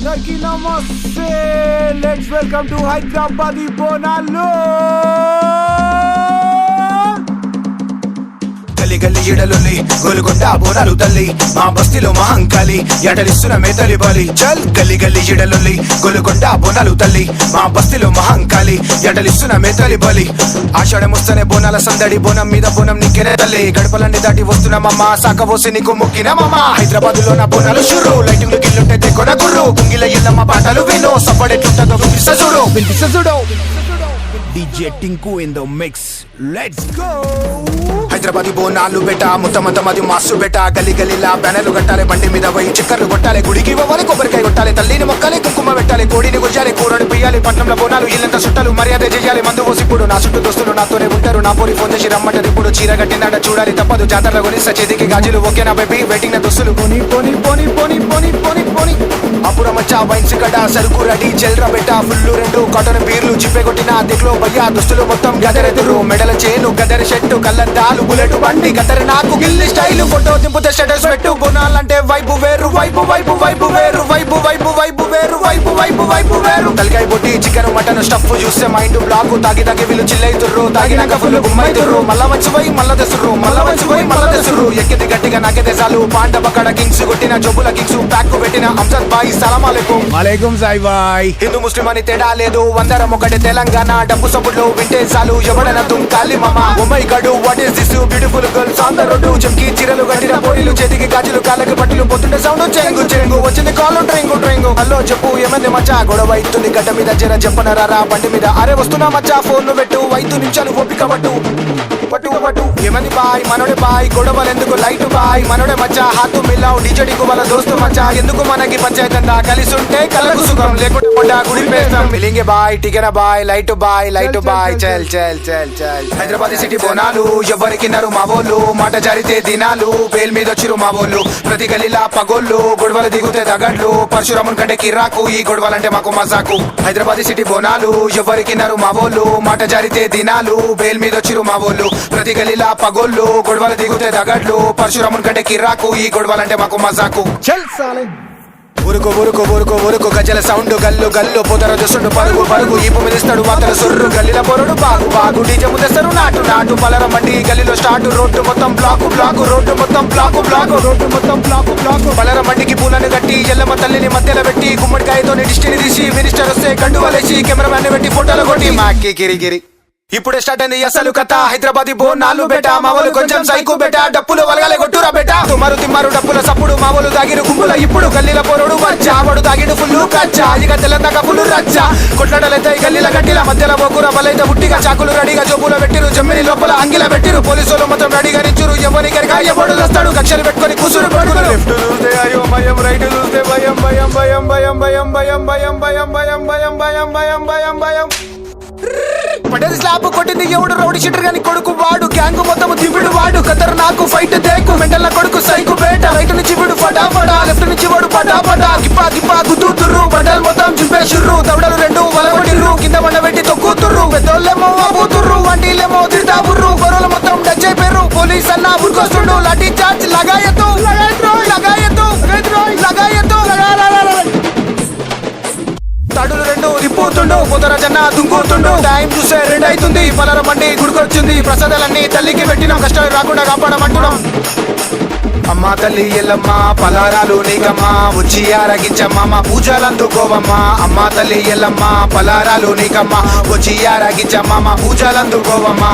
అందరికీ నమస్తే. Let's welcome to Hyderabadi Bonalu. గల్లి గల్లి ఇడలుల్లి గోలుకొండ బోనాలు తల్లి, మా బస్తీలో మహంకాళి ఎటలిస్తున్న మేతలి బలి. చల్ గల్లి గల్లి ఇడలుల్లి గోలుకొండ బోనాలు తల్లి, మా బస్తీలో మహంకాళి ఎటలిస్తున్న మేతలి బలి. ఆషాఢం వస్తేనే బోనాల సందడి, బోనం మీద బోనం నీకెనే తల్లి. గడపలన్నీ దాటి వస్తున్నామమ్మ, సాకవోసి నీకు మొక్కినమమ్మ. హైదరాబాద్ లో నా బోనాలు షురు, లైటింగ్ గిల్లుంటే కొన గుర్రు. కుంగిల ఇల్లమ్మ పాటలు విను, సపడెట్లుంటదో వినిపిస్తూ DJ Tinku in the mix. Let's go. Hyderabadi Bonalu బెట, ముత్తమంతమది మాసు బెట. గలి గలిలా బ్యానర్లు కట్టాలి, బండి మీద పోయి చక్కర్లు కొట్టాలి. గుడికి ఇవ్వాలి, కొబ్బరికాయ కొట్టాలి, తల్లిని మొక్కాలి, కుంకుమ పెట్టాలి, కోడిని గుజ్జాలి, కూరని పియ్యాలి. పట్నంలో బోనాలు ఇల్లంతా చుట్టాలు మర్యాద చేయాలి. మందు పోసి ఇప్పుడు నా చుట్టూ దోస్తులు నాతోనే ఉంటారు. నా పోరి ఫోన్ చేసి రమ్మంటారు, ఇప్పుడు చీర కట్టిందట చూడాలి తప్పదు. జాతరలో కొని చేతికి గాజులు ఓకేనా బేబీ, వెయిటింగ్ నా దోస్తులు. పోని పోని పోని పోని పోని పోని పోని అప్పుడు మచ్చా వైన్స్ గడ్డ, సరుకు రెడీ చెల్రా బెట్ట. ఫుల్లు రెండు కాటన్ బీర్లు, చిప్పే కొట్టిన దిక్కులో భయ్యా. దుస్తులు మొత్తం గదరెదురు, మెడల చేను గదర షెట్టు, కళ్ళద్దాలు బుల్లెట్ బండి గదర నాకు గిల్లి స్టైలు. ఫోటో దింపుతే స్టేటస్ పెట్టు. బోనాలంటే వైపు వేరు, వైపు వైపు వైపు వేరు, వైపు వైపు వైపు వేరు, వైపు వైపు వైపు వేరు. తలకాయ పొట్టి చికెన్ మటన్ స్టఫ్ చూస్తే మైండ్ బ్లాక్. తాగి తాగి వీళ్ళు చిల్లైతుర్రు, తాగినాక ఫుల్ గుమ్మైతుర్రు. మళ్ళా వచ్చిపోయి మళ్ళా తెసురు, మళ్ళా వచ్చిపోయి మళ్ళా తెసురు. ఎక్కిది గట్టిగా నాకే తెసాలు, పాండ బక్కడ కింగ్స్ కొట్టిన జబ్బుల కింగ్స్ ప్యాక్ పెట్టిన అంసద్ బాయ్ సలాం అలైకుం. వాలేకుం సాయి బాయ్. హిందూ ముస్లిం అని తేడా లేదు, అందరం ఒకటి తెలంగాణ. డబ్బు సబ్బులు వింటే చాలు, ఎవడన దుంకాలి మామ. Oh my God what is this beautiful girls on the road. చెంకి చీరలు కట్టిన పోరీలు, చేతికి గాజులు, కాళ్ళకి పట్టులు, పొద్దుంటే సౌండ్ చెంగు చెంగు. వచ్చింది కాలు ట్రింగు ట్రింగు. హలో చెప్పు ఏమంది మచ్చా, గొడవ అవుతుంది గడ్డ మీద జర చెప్పనరా బండి మీద. అరే వస్తున్నా మచ్చా ఫోన్ పెట్టు, 5 నిమిషాలు ఓపిక పట్టు పట్టు పట్టు. ఏమంది బాయ్ మనోడే బాయ్, గొడవలు ఎందుకు లైట్ బాయ్. మనోడే మచ్చా హాతు మిల్లావు, డిజడికు వాళ్ళ దోస్తు మచ్చా. ఎందుకు మనకి పంచాయతందా, కలిసి ఉంటే కలకు సుఖం, లేకుంటే గుడి పేస్తాం. మిలింగే బాయ్ టికెన బాయ్, లైట్ బాయ్ లైట్ బాయ్. చల్ చల్ చల్ చల్. హైదరాబాద్ సిటీ బోనాలు ఎవరికి నరు మా వోళ్ళు, మాట జారితే దినాలు, బేల్ మీద వచ్చిరు మా వోళ్ళు. ప్రతి గలీలా పగోళ్ళు, గొడవలు దిగుతే దగడ్లు. పరశురామున్ కంటే కిరాకు, ఈ గొడవలంటే మాకు మజాకు. హైదరాబాద్ సిటీ బోనాలు ఎవరికి నరు మా వోళ్ళు, మాట జారితే దినాలు, బేల్ మీద వచ్చిరు మా వోళ్ళు. ప్రతి గలీలా పగోళ్ళు, గొడవలు దిగుతే దగడ్లు. పరశురామున్ కంటే కిరాకు, ఈ గొడవలంటే మాకు మజాకు. చల్ సాలే. ఉరుకు ఉరుకు ఉరుకు ఉరుకు గజల సౌండ్, గల్లు గల్లు పోతర చూస్తుండు పరుగు పరుగు. ఈపు మిదిస్తాడు వాతల సొర్రు, గల్లీల పొరడు బాగు బాగు. డీజే ముదేస్తారు నాటు నాటు, పలర మండి గల్లీలో స్టార్ట్. రోడ్డు మొత్తం బ్లాకు బ్లాకు, రోడ్డు మొత్తం బ్లాకు బ్లాకు, రోడ్డు మొత్తం బ్లాకు బ్లాకు. పలర మండికి పూలను కట్టి, ఎల్లమ్మ తల్లిని మధ్యలో పెట్టి, గుమ్మడికాయతో డిస్టిని తీసి, మినిస్టర్ వస్తే గండు వలేసి, కెమెరామ్యాన్ పెట్టి ఫోటోలు కొట్టి మాకి గిరిగిరి. ఇప్పుడే స్టార్ట్ అయింది అసలు కథ, హైదరాబాదీ బోనాలు బేట. మావోలు కొంచెం సైకు బేట, డప్పులు వలగాలే కొట్టురా బేట. తుమారు తిమ్మారు డప్పుల సప్పుడు, మావోలు దాగిరు గుంపుల ఇప్పుడు. గల్లీల పోరుడు వచ్చా, వాడు దాగిడు ఫుల్లు కచ్చా. ఇక తెల్లందాక ఫుల్లు రచ్చా, కొట్లాడలైతే గల్లీల గట్టిల మధ్యలో బొగ్గుర బలైతే ఉట్టిగా. చాకులు రెడీగా జోబులో పెట్టిరు, జమ్మిని లోపల అంగిల పెట్టిరు. పోలీసులు మొత్తం రెడీగా నిచ్చురు, ఎవరి గరిగా ఎవడు వస్తాడు. కక్షలు పెట్టుకొని కూసురు పడుకులు. లెఫ్ట్ చూస్తే అయోమయం, రైట్ చూస్తే భయం భయం భయం భయం భయం భయం భయం భయం భయం భయం భయం భయం భయం భయం. పటేల్ స్లాబ్ కొట్టింది ఎవడు, రౌడీ షీటర్ గాని కొడుకు వాడు. గ్యాంగ్ మొత్తం దివిడు వాడు, ఖతర్ నాకు ఫైట్ దేకు. మెంటల్ కొడుకు సైకు బేట. రైట్ నుంచి వీడు ఫటా ఫటా, లెఫ్ట్ నుంచి వాడు పటా పటా. గిప్పా గిప్పా గుద్దుతుర్రు, పటేల్ మొత్తం చింపేసిర్రు. దవడలు రెండు వలగొట్టిర్రు, కింద బండ పెట్టి తొక్కుతుర్రు. పెద్దోళ్ళేమో అబూతుర్రు, వంటిలేమో తిడతాబుర్రు. గొర్రెలు మొత్తం టచ్ అయిపోయారు. పోలీస్ అన్న ఊరుకొస్తుండు, లాఠీ చార్జ్ లగాయతు లగాయతు లగాయతు. తడులు రెండు తిప్పుతుండు, పొదర జన్న దుంకుతుండు. టైం చూసే 2 అవుతుంది, పలర మండి గుడికొచ్చింది. ప్రసాదాలన్నీ తల్లికి పెట్టినాం, కష్టాలు రాకుండా కాపాడమంటున్నాం. అమ్మ తల్లి ఎల్లమ్మ పలారాలు నీకమ్మ, వచ్చి ఆరగించమ్మ పూజలందుకోవమ్మ. అమ్మ తల్లి ఎల్లమ్మ పలారాలు నీకమ్మ, వచ్చి ఆరగించమ్మ పూజలందుకోవమ్మ.